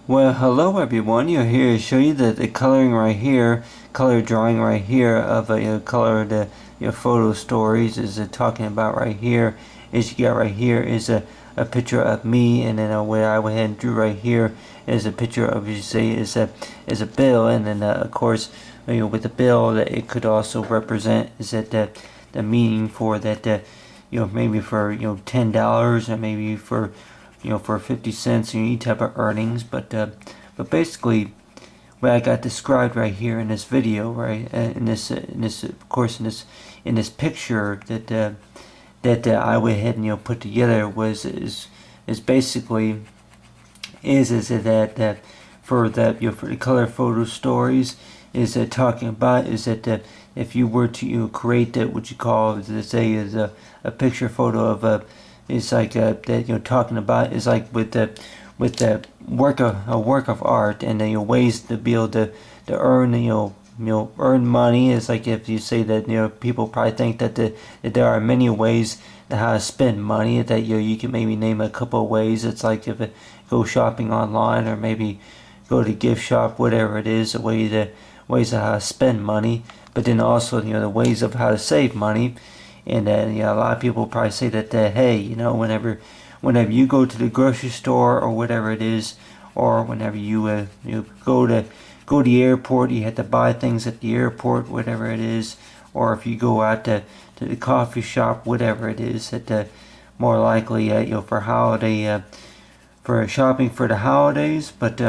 Well, hello everyone. You're here to show you the coloring right here, color drawing right here of a color the photo stories is talking about right here. Is you got right here is a picture of me, and then what I went ahead and drew right here is a picture of, you say, is a bill, and then of course with the bill that it could also represent is that the meaning for that maybe for $10, or maybe for for 50 cents, any type of earnings. But basically, what I got described right here in this video, right, of course, in this picture that I went ahead and put together is basically is that for that for the color photo stories is talking about is that if you were to create that what you call, let's say, is a picture photo of a, it's like that talking about is like with the work of a work of art, and then ways to be able to earn earn money. Is like if you say that people probably think that that there are many ways to how to spend money, that you can maybe name a couple of ways. It's like if it go shopping online, or maybe go to gift shop, whatever it is, a way to ways of how to spend money. But then also the ways of how to save money. And a lot of people probably say that hey, whenever you go to the grocery store or whatever it is, or whenever you go to the airport, you have to buy things at the airport, whatever it is, or if you go out to the coffee shop, whatever it is, that more likely for holiday for shopping for the holidays. But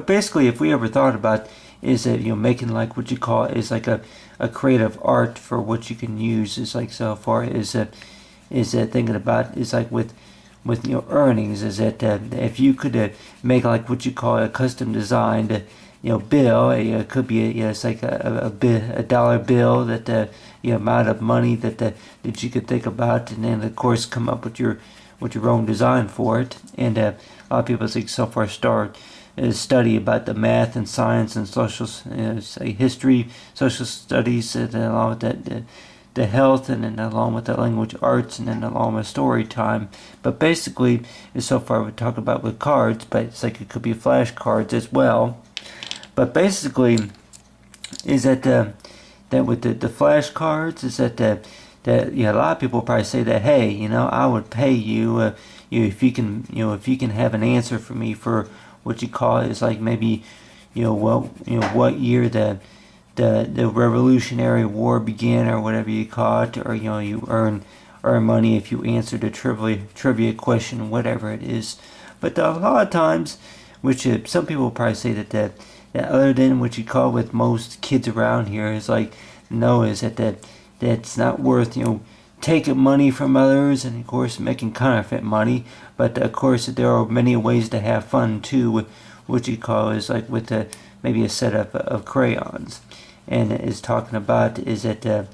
basically, if we ever thought about is that making like what you call is like a creative art for what you can use, is like so far is that thinking about is like with earnings, is that if you could make like what you call a custom designed bill. It could be it's like a dollar bill, that the amount of money that you could think about, and then of course come up with your own design for it. And a lot of people think so far start study about the math and science and social, say history, social studies, and along with that the health, and then along with the language arts, and then along with story time. But basically, so far we talk about with cards, but it's like it could be flashcards as well. But basically, is that that with the flashcards, is that a lot of people probably say that, hey, I would pay you, if you can if you can have an answer for me for what you call it, is like maybe what year the Revolutionary War began, or whatever you call it, or you earn money if you answer the trivia question, whatever it is. But a lot of times, which some people probably say that other than what you call with most kids around here, is like, no, is that's not worth taking money from others, and of course making counterfeit money. But of course there are many ways to have fun too, with what you call is like with maybe a set of crayons. And is talking about is that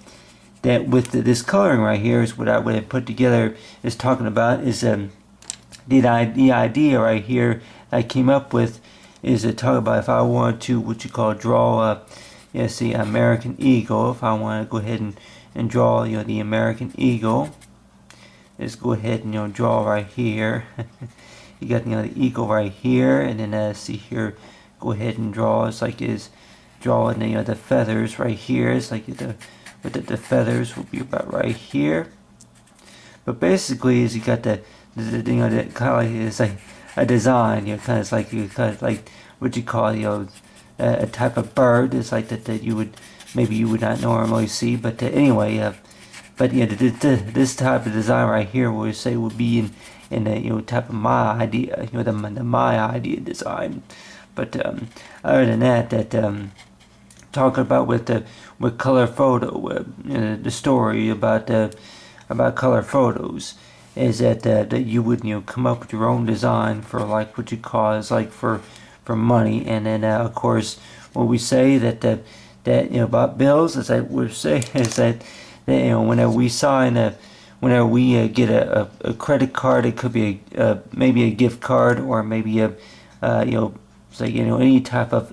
that with this coloring right here is what I would have put together, is talking about is the idea right here I came up with, is to talk about if I want to what you call draw see American eagle. If I want to go ahead and draw the American eagle, let's go ahead and draw right here. You got the eagle right here, and then see here, go ahead and draw. It's like is drawing the feathers right here. It's like the feathers will be about right here. But basically, is you got the kind of like, it's like a design. Kind of like what you call a type of bird. It's like that you would maybe you would not normally see. But anyway, but this type of design right here, we say would be in the type of my idea, the my idea design. But other than that talking about with color photo, the story about color photos, is that you would come up with your own design for like what you call is like for money. And then of course what we say that about bills, is that we say is that whenever we sign whenever we get a credit card, it could be maybe a gift card, or maybe a say any type of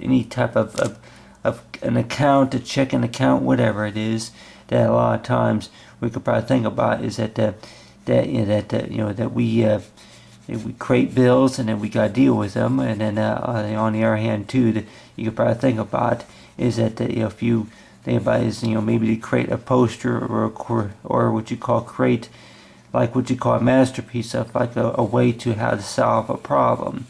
an account, a checking account, whatever it is, that a lot of times we could probably think about is that that we we create bills and then we gotta deal with them. And then on the other hand too, that you could probably think about is that if you think about is maybe to create a poster or what you call create like what you call a masterpiece of like a way to how to solve a problem,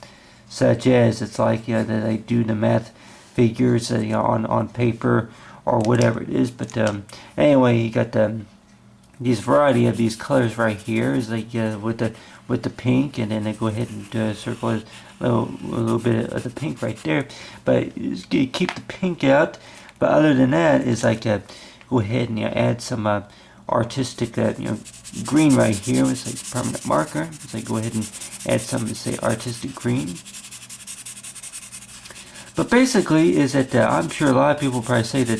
such as it's like that they do the math figures on paper or whatever it is. But anyway, you got these variety of these colors right here is like with the pink, and then they go ahead and circle a little bit of the pink right there. But you keep the pink out. But other than that, is like go ahead and add some artistic green right here. It's like permanent marker. It's like go ahead and add some, say, artistic green. But basically, is that I'm sure a lot of people probably say that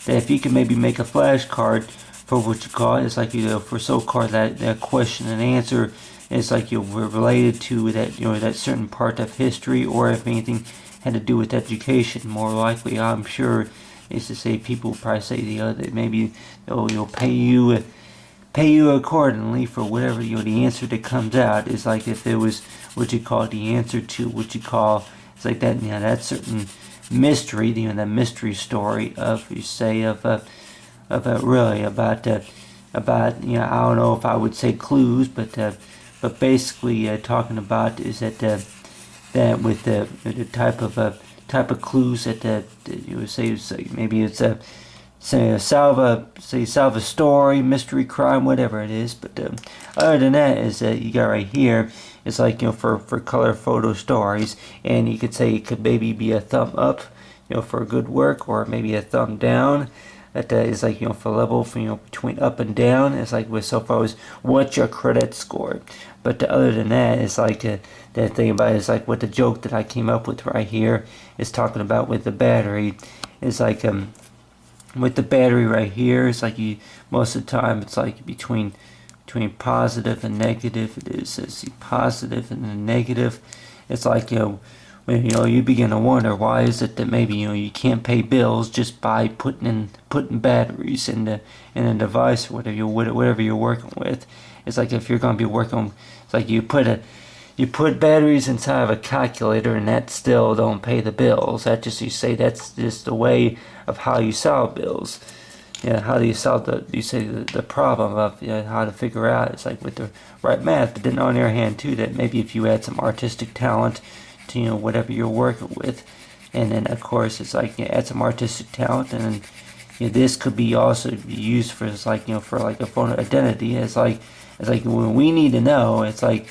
if you can maybe make a flashcard for what you call it, it's like for so-called that question and answer, it's like we're related to that that certain part of history, or if anything had to do with education. More likely, I'm sure, is to say people probably say that maybe they'll pay you accordingly for whatever the answer that comes out. Is like if it was what you call the answer to what you call, it's like that that certain mystery, the mystery story of you say of really about I don't know if I would say clues, but basically talking about is that that with the type of clues that you would say maybe it's solve a story, mystery, crime, whatever it is. But other than that, is that you got right here. It's like for color photo stories, and you could say it could maybe be a thumb up, for good work, or maybe a thumb down. That is like for level between up and down. It's like with so far as what's your credit score. But other than that, it's like that thing about it is like what the joke that I came up with right here is talking about with the battery. It's like with the battery right here, it's like most of the time it's like between positive and negative. It is the positive and the negative. It's like when you begin to wonder why is it that maybe you can't pay bills just by putting batteries in the device, whatever you're working with. It's like if you're going to be working, it's like you put batteries inside of a calculator, and that still don't pay the bills. That just, you say that's just the way of how you solve bills. How do you solve the problem of how to figure out? It's like with the right math. But then on the other hand too, that maybe if you add some artistic talent to whatever you're working with, and then of course it's like add some artistic talent, and then this could be also be used for for like a photo identity. It's like when we need to know, it's like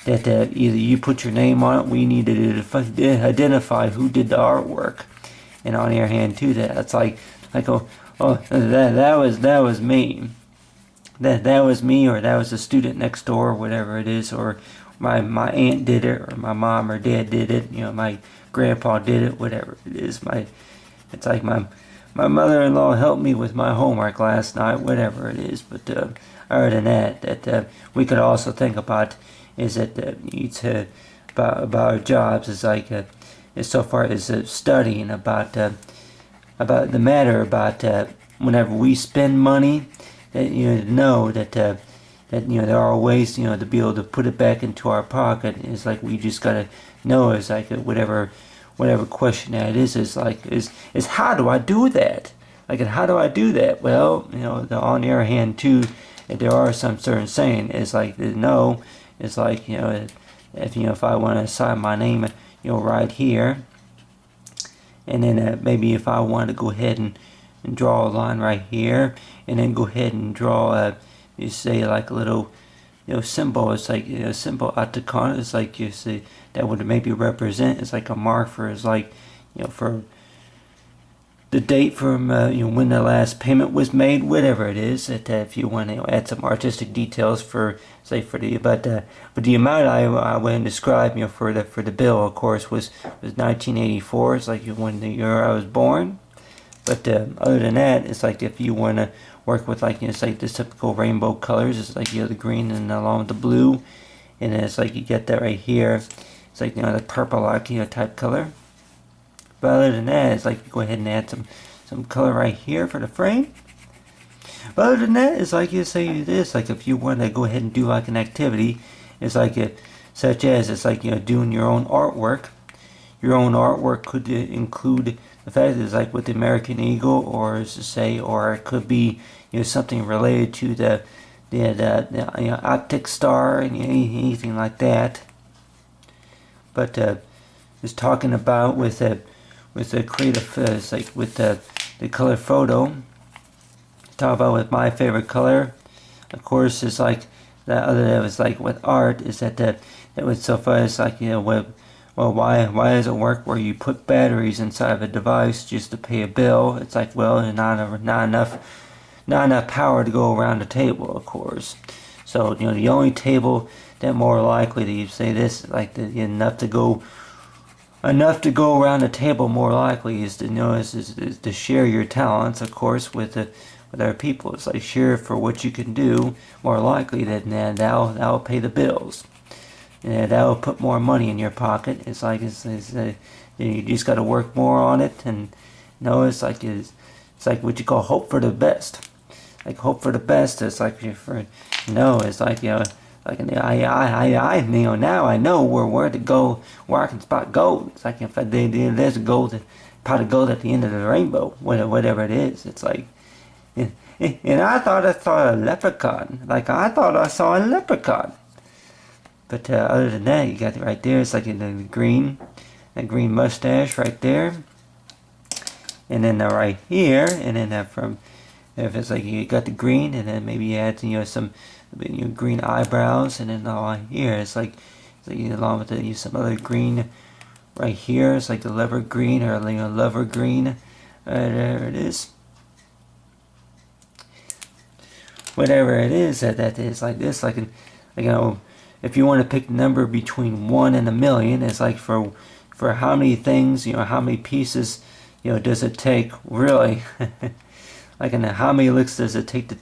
that either you put your name on it, we need to identify who did the artwork, and on the other hand too, that's like that was me. That was me, or that was the student next door, or whatever it is, or my aunt did it, or my mom or dad did it, my grandpa did it, whatever it is. It's like my mother-in-law helped me with my homework last night, whatever it is. But other than that we could also think about is that about our jobs is like is so far as studying about the matter about whenever we spend money, that know that there are ways to be able to put it back into our pocket. It's like we just gotta know is like whatever question that is like is how do I do that? Like, and how do I do that? Well, on the other hand too, there are some certain saying is like no. It's like if I want to sign my name right here, and then maybe if I want to go ahead and draw a line right here, and then go ahead and draw you say like a little symbol. It's like a symbol at the corner. It's like you see that would maybe represent. It's like a mark for is like for the date from when the last payment was made, whatever it is. That if you want to add some artistic details for say for the but the amount I went and described for the bill, of course, was 1984. It's like when the year I was born. But other than that, it's like if you want to work with like it's like the typical rainbow colors. It's like the green and along with the blue, and then it's like you get that right here. It's like the purple like type color. But other than that, it's like you go ahead and add some color right here for the frame. But other than that, it's like you say this, like if you want to go ahead and do like an activity, it's like such as it's like, you know, doing your own artwork. Your own artwork could include the fact that it's like with the American Eagle, or as to say, or it could be, you know, something related to the you know, optic star and anything like that. But just talking about with the creative, it's like with the color photo. Talk about with my favorite color. Of course, it's like that. Other than it was like with art, is that was so far. It's like, you know, well, why does it work where you put batteries inside of a device just to pay a bill? It's like, well, not enough power to go around the table, of course. So, you know, the only table that more likely to, you say this, like enough to go around the table, more likely is to, you know, is to share your talents, of course, with other people. It's like share for what you can do, more likely that that'll pay the bills. And that'll put more money in your pocket. It's like you just got to work more on it, and you know, it's like what you call hope for the best. Like hope for the best. It's like it's like, you know, like I you know, now I know where to go, where I can spot gold. It's like if there's a gold, pot of gold at the end of the rainbow, whatever it is. It's like, and I thought I saw a leprechaun. Like I thought I saw a leprechaun. But other than that, you got it right there. It's like in the green, that green mustache right there, and then right here, and then from, if it's like you got the green, and then maybe you add, you know, some, you know, green eyebrows, and then here it's like along with some other green right here. It's like the lever green, or, you know, lover green. There it is. Whatever it is that is like this, like you know. If you want to pick a number between 1 and 1,000,000, it's like for how many things, you know, how many pieces, you know, does it take really? Like, and how many licks does it take to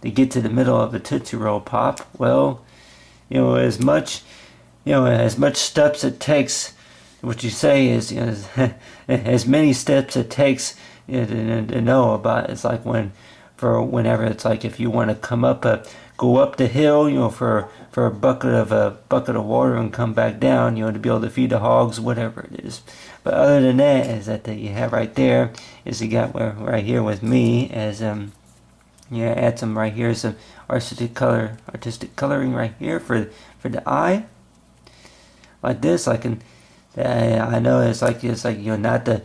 get to the middle of a Tootsie Roll Pop? Well, you know, as much steps it takes. What you say is, you know, as many steps it takes, you know, to know about. It's like whenever it's like if you want to go up the hill, you know, for a bucket of water and come back down, you know, to be able to feed the hogs, whatever it is. But other than that, is that you have right there is you got right here with me as yeah, add some right here, some artistic coloring right here for the eye, like this. I know it's like, you know, not to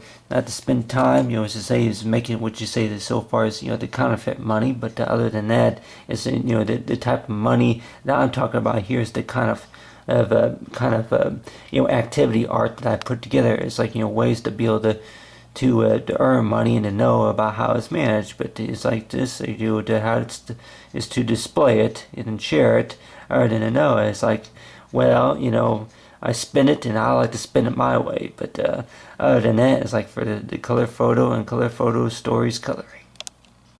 spend time, you know, as to say, is making what you say that so far as, you know, the counterfeit money. But other than that, it's, you know, the type of money that I'm talking about here is the kind of you know, activity art that I put together. It's like, you know, ways to be able to earn money and to know about how it's managed. But it's like this, you know, how is to display it and share it, other than to know. It's like, well, you know, I spin it, and I like to spin it my way. But other than that, it's like for the color photo and color photo stories coloring.